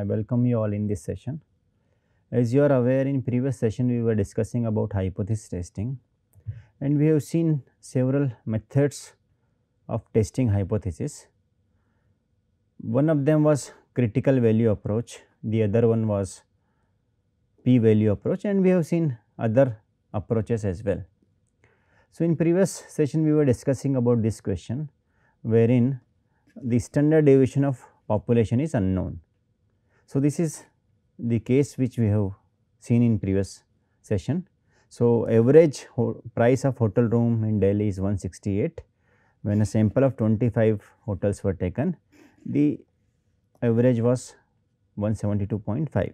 I welcome you all in this session. As you are aware, in previous session we were discussing about hypothesis testing, and we have seen several methods of testing hypothesis. One of them was critical value approach, the other one was p-value approach, and we have seen other approaches as well. So, in previous session we were discussing about this question, wherein the standard deviation of population is unknown. So, this is the case which we have seen in previous session. So, average price of hotel room in Delhi is 168. When a sample of 25 hotels were taken, the average was 172.5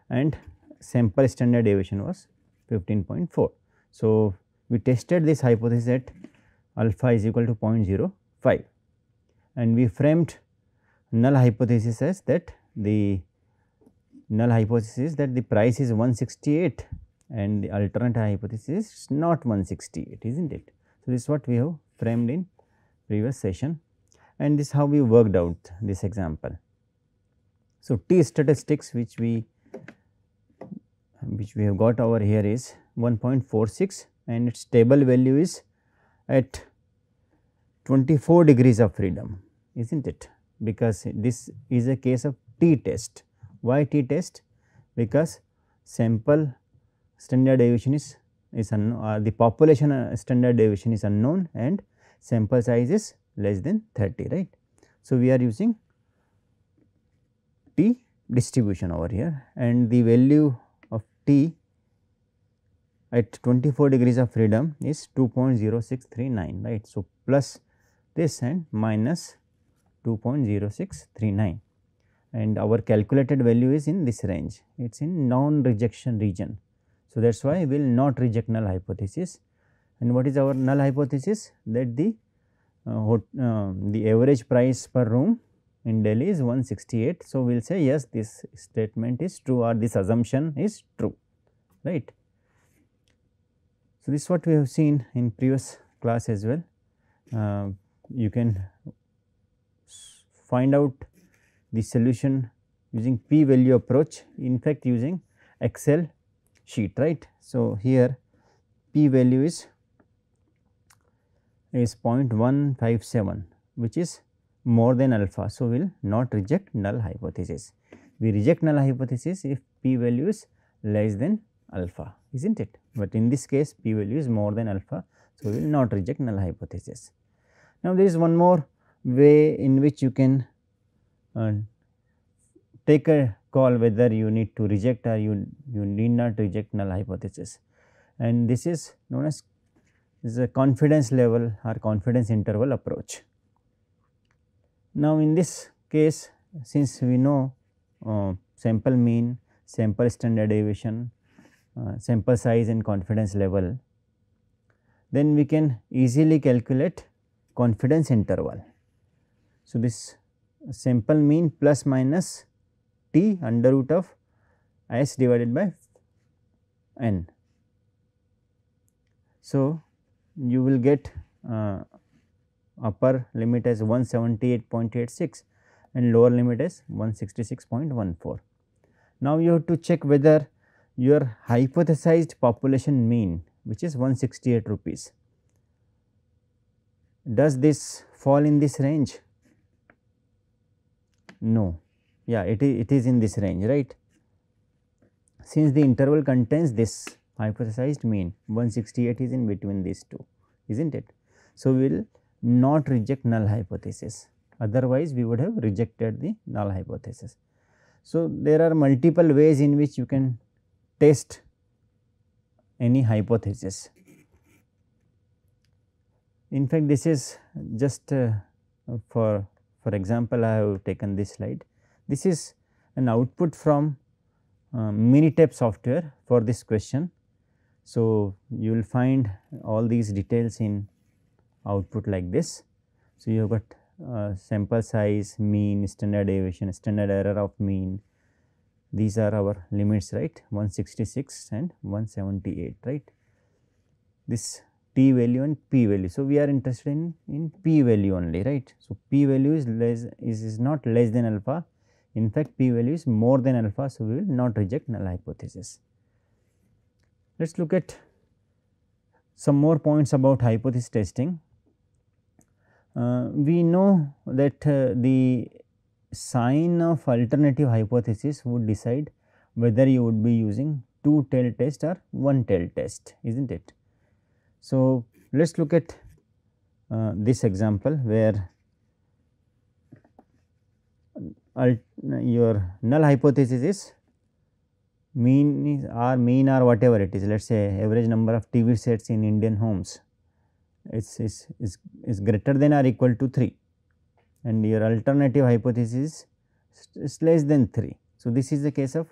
and sample standard deviation was 15.4. So, we tested this hypothesis at alpha is equal to 0.05 and we framed null hypothesis as that the null hypothesis that the price is 168 and the alternate hypothesis is not 168, is not it. So, this is what we have framed in previous session and this is how we worked out this example. So, T statistics which we have got over here is 1.46 and its table value is at 24 degrees of freedom, is not it, because this is a case of T test. Why T test? Because sample standard deviation is unknown, the population standard deviation is unknown and sample size is less than 30, right. So, we are using T distribution over here and the value of T at 24 degrees of freedom is 2.0639, right. So, plus this and minus 2.0639 and our calculated value is in this range, it is in non-rejection region. So, that is why we will not reject null hypothesis. And what is our null hypothesis? That the average price per room in Delhi is 168. So, we will say yes, this statement is true or this assumption is true, right. So, this is what we have seen in previous class as well. You can find out the solution using p-value approach, in fact using Excel sheet, right. So, here p-value is 0.157 which is more than alpha. So, we will not reject null hypothesis. We reject null hypothesis if p-value is less than alpha, is not it, but in this case p-value is more than alpha. So, we will not reject null hypothesis. Now, there is one more way in which you can take a call whether you need to reject or you need not reject null hypothesis, and this is known as a confidence level or confidence interval approach. Now, in this case, since we know sample mean, sample standard deviation, sample size and confidence level, then we can easily calculate confidence interval. So, this sample mean plus minus t under root of s divided by n. So, you will get upper limit as 178.86 and lower limit as 166.14. Now, you have to check whether your hypothesized population mean, which is 168 rupees, does this fall in this range? No, yeah, it is in this range, right. Since the interval contains this hypothesized mean, 168 is in between these two, is not it. So, we will not reject null hypothesis, otherwise we would have rejected the null hypothesis. So, there are multiple ways in which you can test any hypothesis. In fact, this is just for example, I have taken this slide. This is an output from Minitab software for this question. So, you will find all these details in output like this. So, you have got sample size, mean, standard deviation, standard error of mean. These are our limits, right, 166 and 178, right. This t value and p value. So, we are interested in p value only, right. So, p value is not less than alpha, In fact, p value is more than alpha, so we will not reject null hypothesis. Let us look at some more points about hypothesis testing. We know that the sign of alternative hypothesis would decide whether you would be using two tail test or one tail test, is not it? So, let us look at this example where your null hypothesis is mean or whatever it is, let us say average number of TV sets in Indian homes is greater than or equal to 3, and your alternative hypothesis is less than 3. So, this is the case of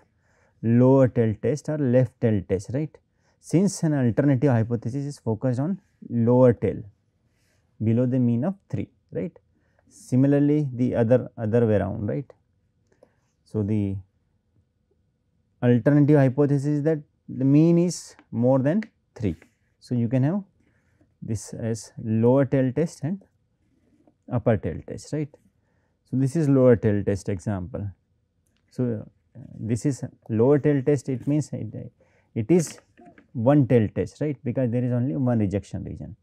lower tail test or left tail test, right. Since an alternative hypothesis is focused on lower tail below the mean of 3, right. Similarly, the other way around, right. So, the alternative hypothesis is that the mean is more than 3. So, you can have this as lower tail test and upper tail test, right. So, this is lower tail test example. So, this is lower tail test, it means it is one tail test, right, because there is only one rejection region.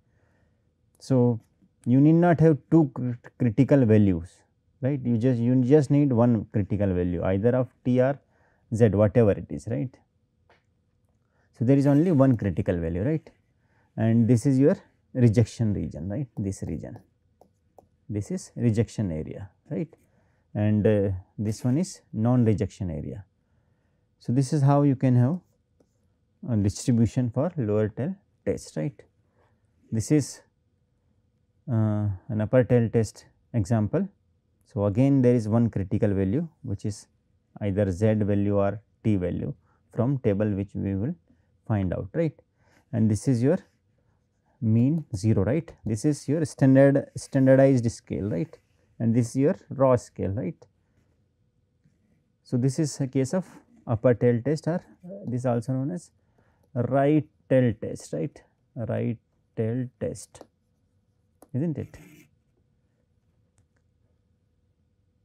So, you need not have two critical values, right, you just need one critical value either of t or z, whatever it is, right. So, there is only one critical value, right, and this is your rejection region, right, this region, this is rejection area, right, and this one is non-rejection area. So, this is how you can have a distribution for lower tail test, right. This is an upper tail test example. So, again there is one critical value which is either z value or t value from table which we will find out, right, and this is your mean 0, right. This is your standardized scale, right, and this is your raw scale, right. So, this is a case of upper tail test, or this is also known as right tail test, right, right tail test, is not it.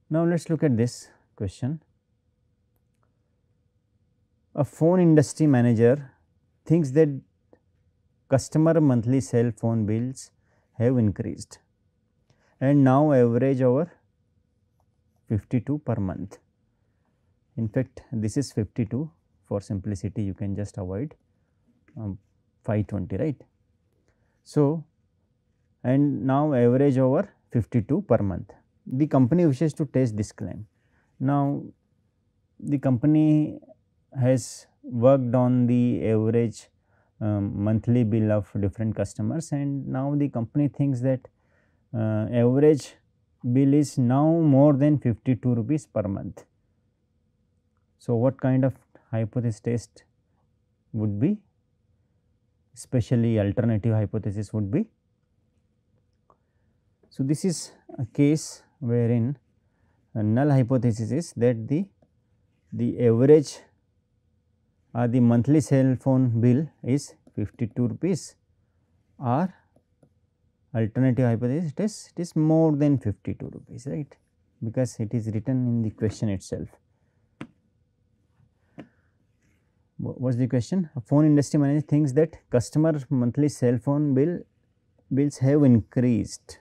Now, let us look at this question. A phone industry manager thinks that customer monthly cell phone bills have increased and now average over 52 per month. In fact, this is 52, for simplicity you can just avoid 520, right. So, and now average over 52 per month. The company wishes to test this claim. Now, the company has worked on the average monthly bill of different customers, and now the company thinks that average bill is now more than 52 rupees per month. So, what kind of hypothesis test would be, especially alternative hypothesis would be? So, this is a case wherein a null hypothesis is that the average or the monthly cell phone bill is 52 rupees, or alternative hypothesis it is more than 52 rupees, right, because it is written in the question itself. What is the question? A phone industry manager thinks that customer monthly cell phone bills have increased,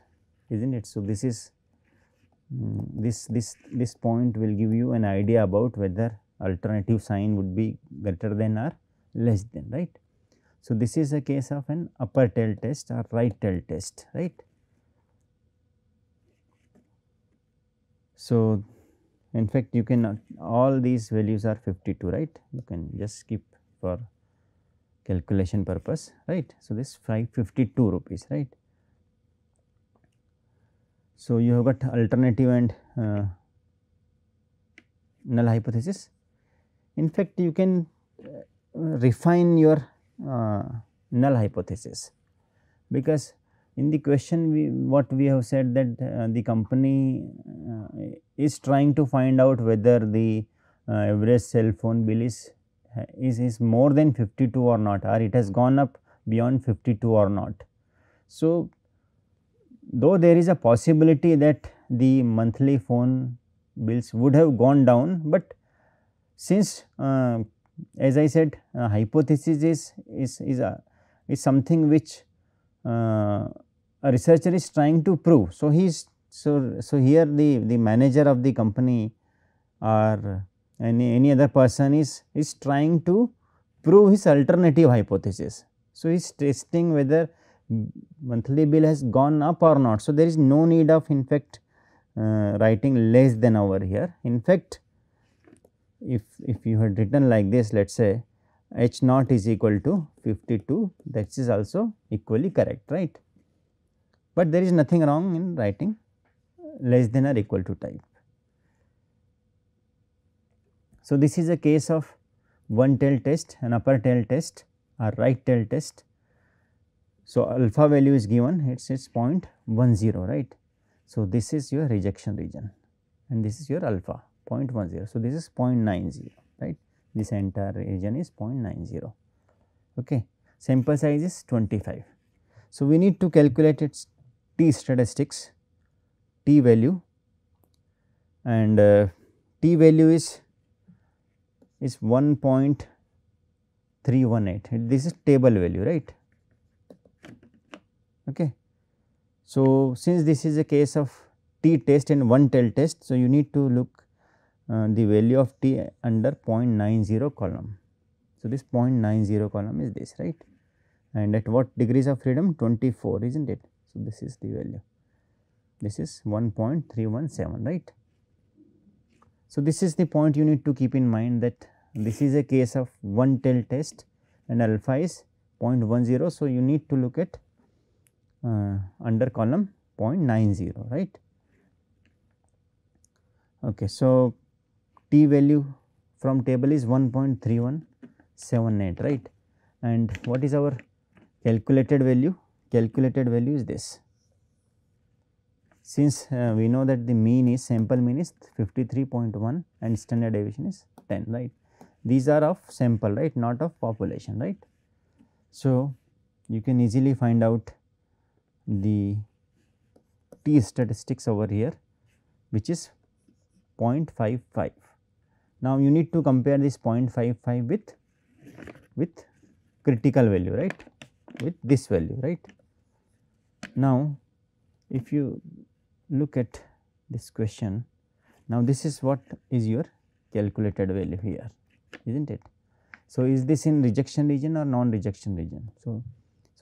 isn't it. So, this is this point will give you an idea about whether alternative sign would be greater than or less than, right. So, this is a case of an upper tail test or right tail test, right. So, in fact, you can all these values are 52, right, you can just skip for calculation purpose, right. So, this 552 rupees, right. So, you have got alternative and null hypothesis. In fact, you can refine your null hypothesis, because in the question what we have said that the company is trying to find out whether the average cell phone bill is more than 52 or not, or it has gone up beyond 52 or not. So, though there is a possibility that the monthly phone bills would have gone down, but since as I said, hypothesis is something which a researcher is trying to prove. So, so here the manager of the company or any other person is trying to prove his alternative hypothesis. So, he is testing whether monthly bill has gone up or not. So, there is no need of in fact writing less than over here. In fact, if you had written like this, let us say H naught is equal to 52, that is also equally correct, right. But there is nothing wrong in writing less than or equal to type. So, this is a case of one tail test, an upper tail test or right tail test. So, alpha value is given, it is 0.10, right. So, this is your rejection region and this is your alpha 0.10. So, this is 0.90, right. This entire region is 0.90. Okay. Sample size is 25. So, we need to calculate its t statistics, t value, and t value is 1.318. This is table value, right. Okay. So, since this is a case of t test and one tail test, so you need to look the value of t under 0.90 column. So, this 0.90 column is this, right, and at what degrees of freedom? 24, is not it. So, this is the value, this is 1.317, right. So, this is the point you need to keep in mind, that this is a case of one tail test and alpha is 0.10. So, you need to look at under column 0.90, right. Okay. So, t value from table is 1.3178, right, and what is our calculated value? Calculated value is this. Since we know that the mean is, sample mean is 53.1 and standard deviation is 10, right. These are of sample, right, not of population, right. So, you can easily find out the t statistics over here, which is 0.55. Now, you need to compare this 0.55 with critical value, right, with this value, right. Now, if you look at this question, now this is what is your calculated value here, is not it. So, is this in rejection region or non-rejection region? So,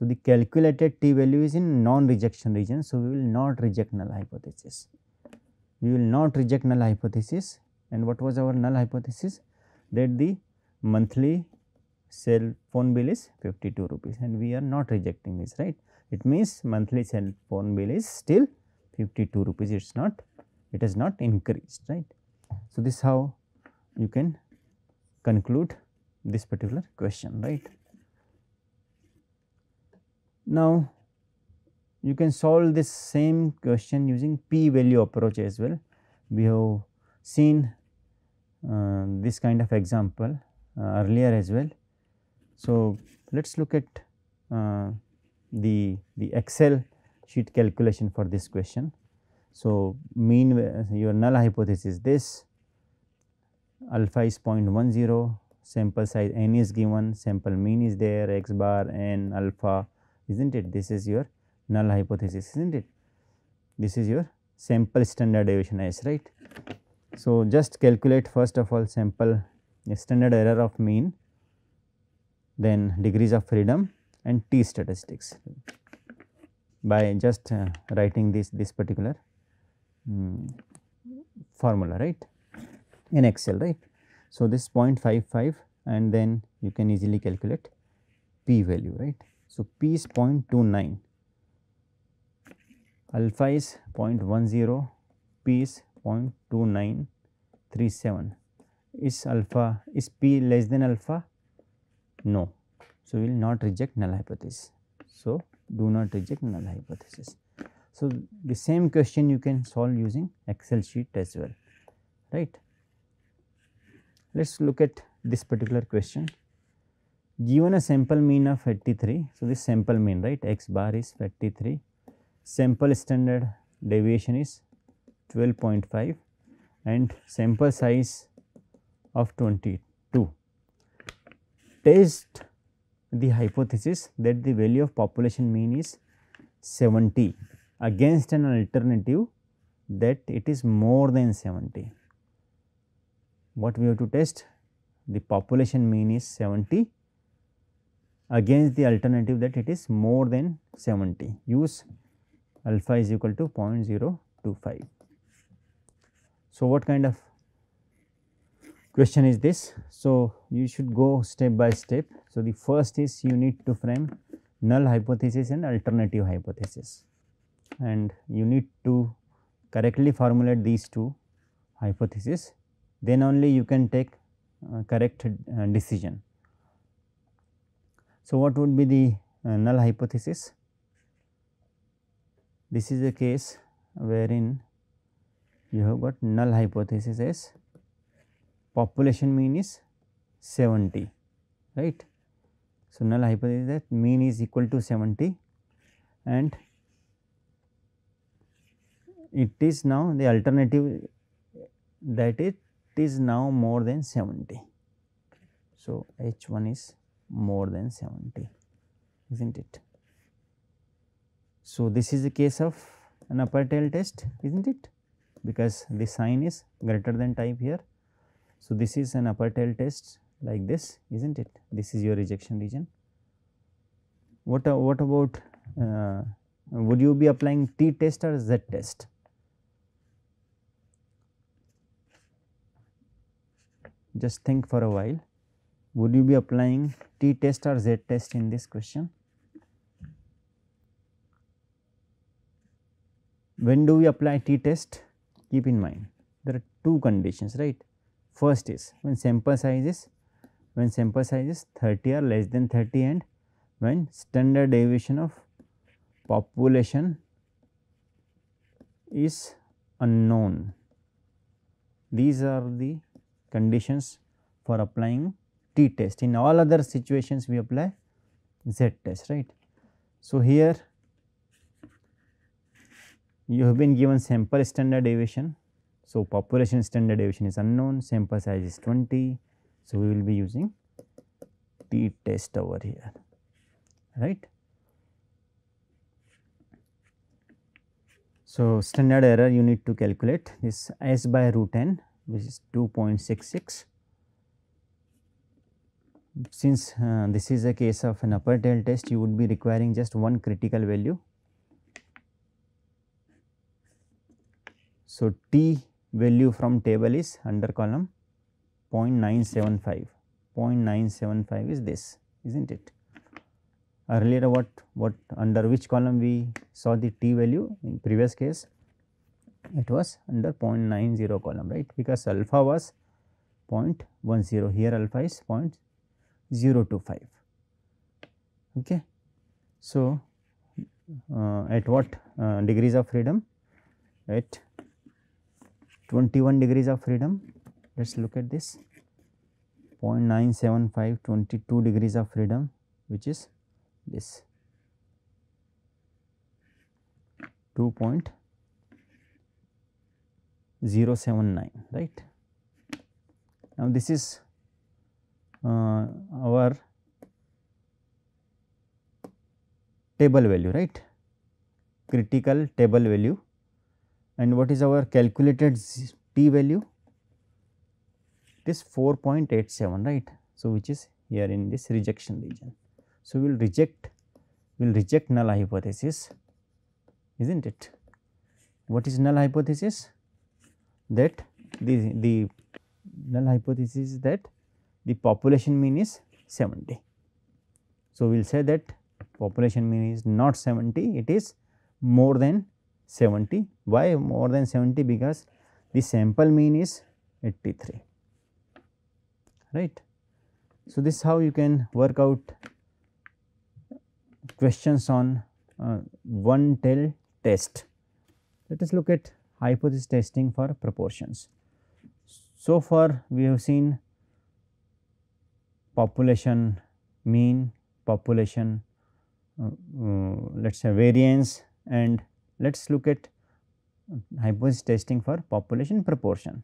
the calculated t value is in non-rejection region. So, we will not reject null hypothesis. We will not reject null hypothesis, and what was our null hypothesis? That the monthly cell phone bill is 52 rupees and we are not rejecting this, right. It means monthly cell phone bill is still 52 rupees, it has not increased, right. So, this is how you can conclude this particular question, right. Now, you can solve this same question using p value approach as well. We have seen this kind of example earlier as well. So, let us look at the Excel sheet calculation for this question. So, mean your null hypothesis this, alpha is 0.10, sample size n is given, sample mean is there, x bar n alpha, is not it. This is your null hypothesis, is not it. This is your sample standard deviation S, right. So, just calculate first of all sample standard error of mean, then degrees of freedom and t statistics by just writing this particular formula, right, in Excel, right. So, this 0.55 and then you can easily calculate p value, right. So, p is 0.29, alpha is 0.10, p is 0.2937. Is alpha, is p less than alpha? No. So, we will not reject null hypothesis. So, do not reject null hypothesis. So, the same question you can solve using Excel sheet as well, right. Let us look at this particular question. Given a sample mean of 83, so this sample mean, right, x bar is 83, sample standard deviation is 12.5 and sample size of 22. Test the hypothesis that the value of population mean is 70 against an alternative that it is more than 70. What we have to test? The population mean is 70 against the alternative that it is more than 70. Use alpha is equal to 0.025. So, what kind of question is this? So, you should go step by step. So, the first is you need to frame null hypothesis and alternative hypothesis, and you need to correctly formulate these two hypotheses, then only you can take correct decision. So, what would be the null hypothesis? This is a case wherein you have got null hypothesis as population mean is 70, right. So, null hypothesis that mean is equal to 70 and it is now the alternative that it is now more than 70. So, H1 is more than 70, is not it. So, this is a case of an upper tail test, is not it, because the sign is greater than type here. So, this is an upper tail test like this, is not it. This is your rejection region. What about would you be applying T test or Z test? Just think for a while. Would you be applying T test or Z test in this question? When do we apply T test? Keep in mind there are two conditions, right. First is when sample size is 30 or less than 30 and when standard deviation of population is unknown. These are the conditions for applying T test. In all other situations we apply Z test, right. So, here you have been given sample standard deviation. So, population standard deviation is unknown, sample size is 20. So, we will be using T test over here, right. So, standard error you need to calculate this S by root n, which is 2.66. Since this is a case of an upper tail test, you would be requiring just one critical value. So, T value from table is under column 0.975. 0.975 is this, is not it. Earlier what under which column we saw the T value in previous case, it was under 0.90 column, right, because alpha was 0.10, here alpha is 0.025. Okay. So, at what degrees of freedom? At 21 degrees of freedom. Let us look at this 0.975, 22 degrees of freedom, which is this 2.079, right. Now, this is our table value, right, critical table value, and what is our calculated T value? It is 4.87, right. So, which is here in this rejection region. So, we will reject null hypothesis, is not it. What is null hypothesis? That the null hypothesis is that the population mean is 70. So, we will say that population mean is not 70, it is more than 70. Why more than 70? Because the sample mean is 83, right. So, this is how you can work out questions on one tail test. Let us look at hypothesis testing for proportions. So far we have seen population mean, population let us say variance, and let us look at hypothesis testing for population proportion.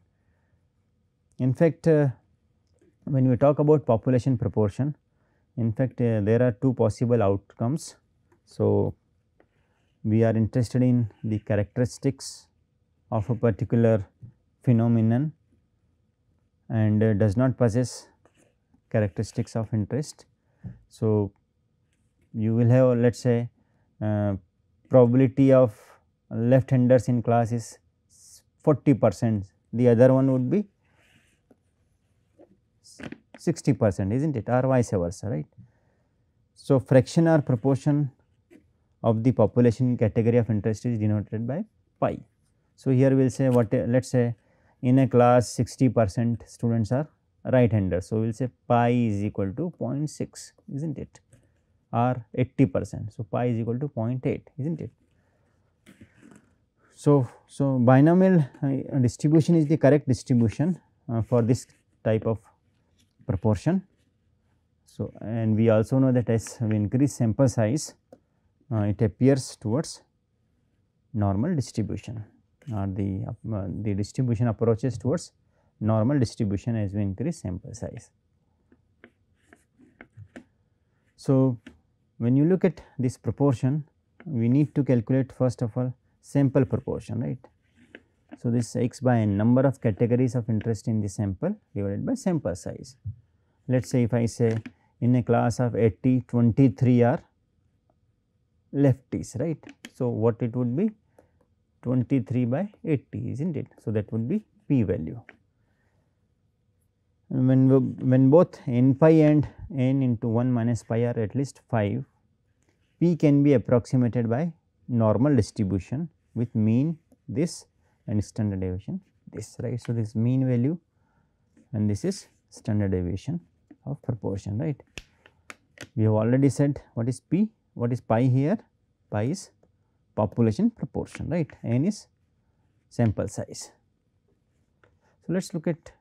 In fact, when we talk about population proportion, in fact there are two possible outcomes. So, we are interested in the characteristics of a particular phenomenon and does not possess characteristics of interest. So, you will have, let us say, probability of left handers in class is 40%, the other one would be 60%, is not it, or vice versa, right. So, fraction or proportion of the population category of interest is denoted by pi. So, here we will say what, let us say in a class 60% students are right handers. So, we will say pi is equal to 0.6, is not it, or 80%. So, pi is equal to 0.8, is not it. So, binomial distribution is the correct distribution for this type of proportion. So, and we also know that as we increase sample size, it appears towards normal distribution, or the distribution approaches towards normal distribution as we increase sample size. So, when you look at this proportion, we need to calculate first of all sample proportion, right. So, this x by n, number of categories of interest in the sample divided by sample size. Let us say if I say in a class of 80, 23 are lefties, right. So, what it would be 23 by 80, is not it. So, that would be p value. When both n pi and n into 1 minus pi are at least 5, p can be approximated by normal distribution with mean this and standard deviation this, right. So, this mean value and this is standard deviation of proportion, right. We have already said what is p, what is pi here, pi is population proportion, right, n is sample size. So, let us look at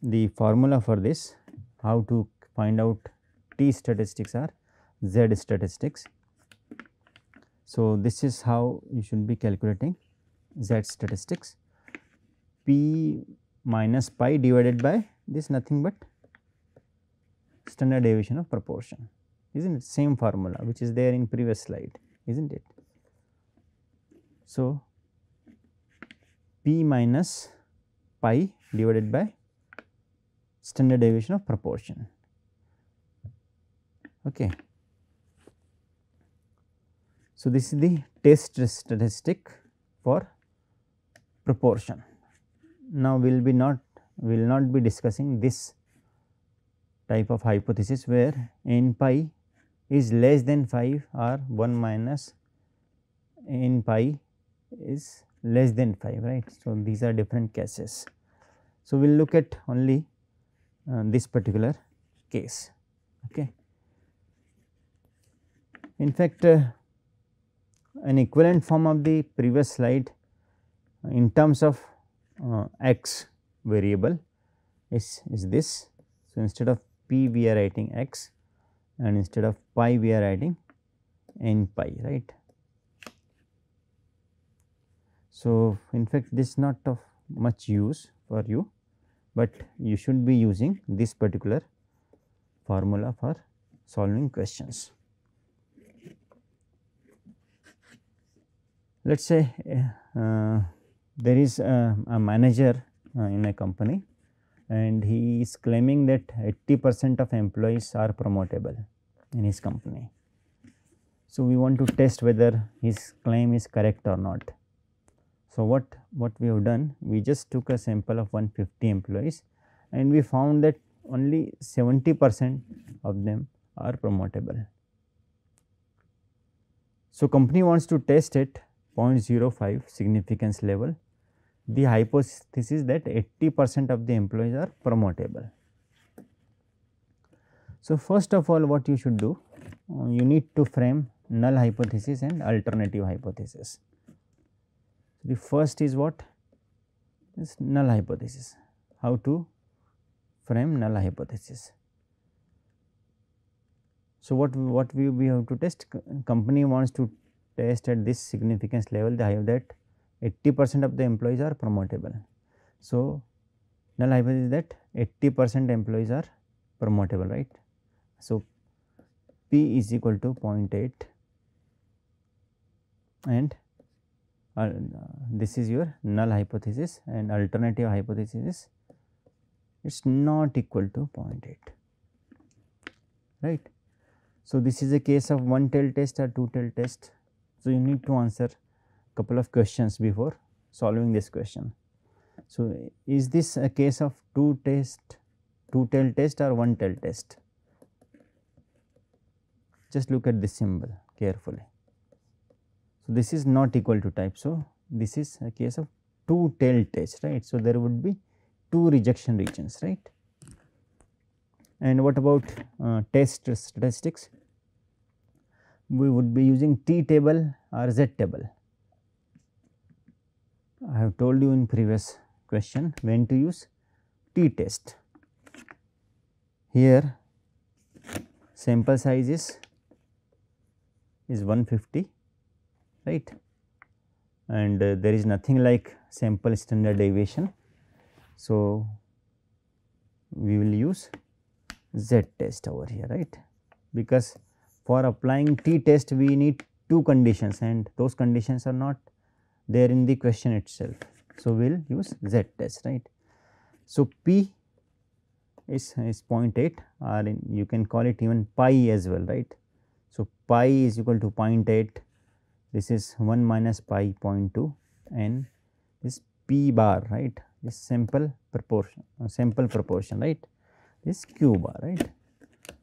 the formula for this, how to find out t statistics or z statistics. So, this is how you should be calculating z statistics, p minus pi divided by this nothing but standard deviation of proportion, is not it, same formula which is there in previous slide, is not it. So, p minus pi divided by standard deviation of proportion. Okay. So, this is the test statistic for proportion. Now, we will not be discussing this type of hypothesis where n pi is less than 5 or 1 minus n pi is less than 5, right. So, these are different cases. So, we will look at only this particular case. Okay. In fact, an equivalent form of the previous slide in terms of x variable is this. So, instead of p we are writing x and instead of pi we are writing n pi, right. So, in fact, this is not of much use for you, but you should be using this particular formula for solving questions. Let us say there is a manager in a company and he is claiming that 80% of employees are promotable in his company. So, we want to test whether his claim is correct or not. So, what we have done, we just took a sample of 150 employees and we found that only 70% of them are promotable. So, company wants to test at 0.05 significance level the hypothesis that 80% of the employees are promotable. So, first of all what you should do, you need to frame null hypothesis and alternative hypothesis. The first is what is null hypothesis, how to frame null hypothesis. So, what we have to test, company wants to test at this significance level, they have that 80% of the employees are promotable. So, null hypothesis is that 80% employees are promotable, right. So, P is equal to 0.8 and this is your null hypothesis, and alternative hypothesis is it is not equal to 0.8, right. So, this is a case of one tail test or two tail test. So, you need to answer couple of questions before solving this question. So, is this a case of two tail test or one tail test? Just look at this symbol carefully. So, this is not equal to type. So, this is a case of two tail test, right. So, there would be two rejection regions, right. And what about test statistics? We would be using T table or Z table. I have told you in previous question when to use T test. Here sample size is 150, right, and there is nothing like sample standard deviation. So, we will use Z test over here, right, because for applying T test we need two conditions and those conditions are not there in the question itself. So, we will use Z test, right. So, P is 0.8 or you can call it even pi as well, right. So, pi is equal to 0.8, this is 1 minus pi 0.2 and this P bar, right, is sample proportion, right, this Q bar, right.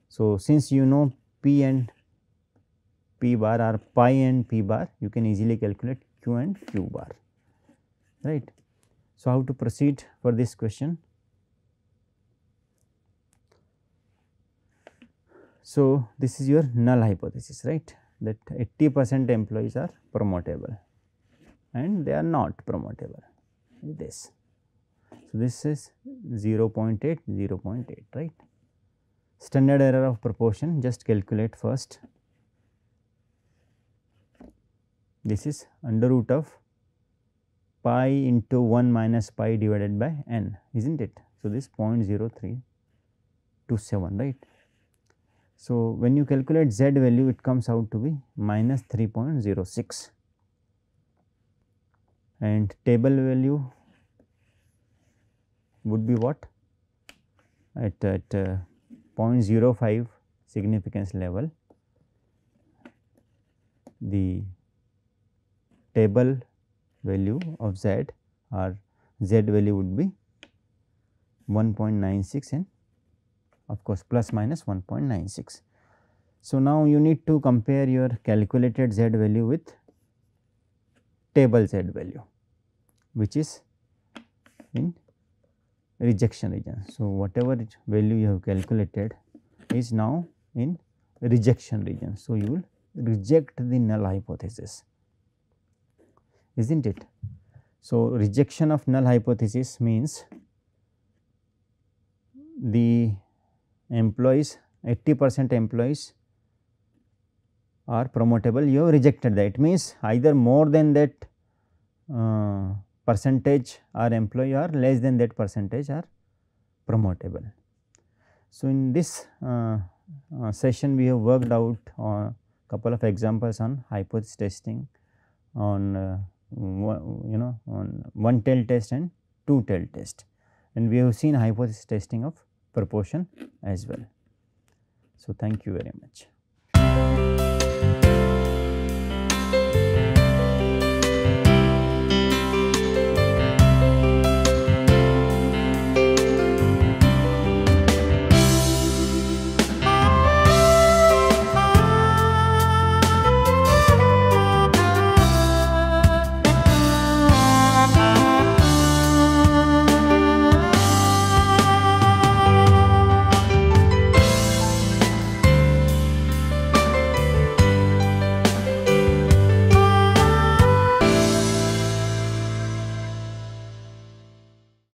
So, since you know P and P bar or pi and P bar, you can easily calculate Q and Q bar, right. So, how to proceed for this question? So, this is your null hypothesis, right, that 80% employees are promotable and they are not promotable, this. So, this is 0.8, 0.8, right. Standard error of proportion, just calculate first. This is under root of pi into 1 minus pi divided by n, is not it. So, this 0.0327, right. So, when you calculate Z value, it comes out to be minus 3.06 and table value would be what? At 0.05 significance level, the table value of Z or Z value would be 1.96 and of course, plus minus 1.96. So, now you need to compare your calculated Z value with table Z value, which is in rejection region. So, whatever value you have calculated is now in rejection region. So, you will reject the null hypothesis, is not it. So, rejection of null hypothesis means the employees 80% employees are promotable, you have rejected that. It means either more than that percentage are employee or less than that percentage are promotable. So, in this session we have worked out a couple of examples on hypothesis testing, on on one tail test and two tail test, and we have seen hypothesis testing of proportion as well. So, thank you very much.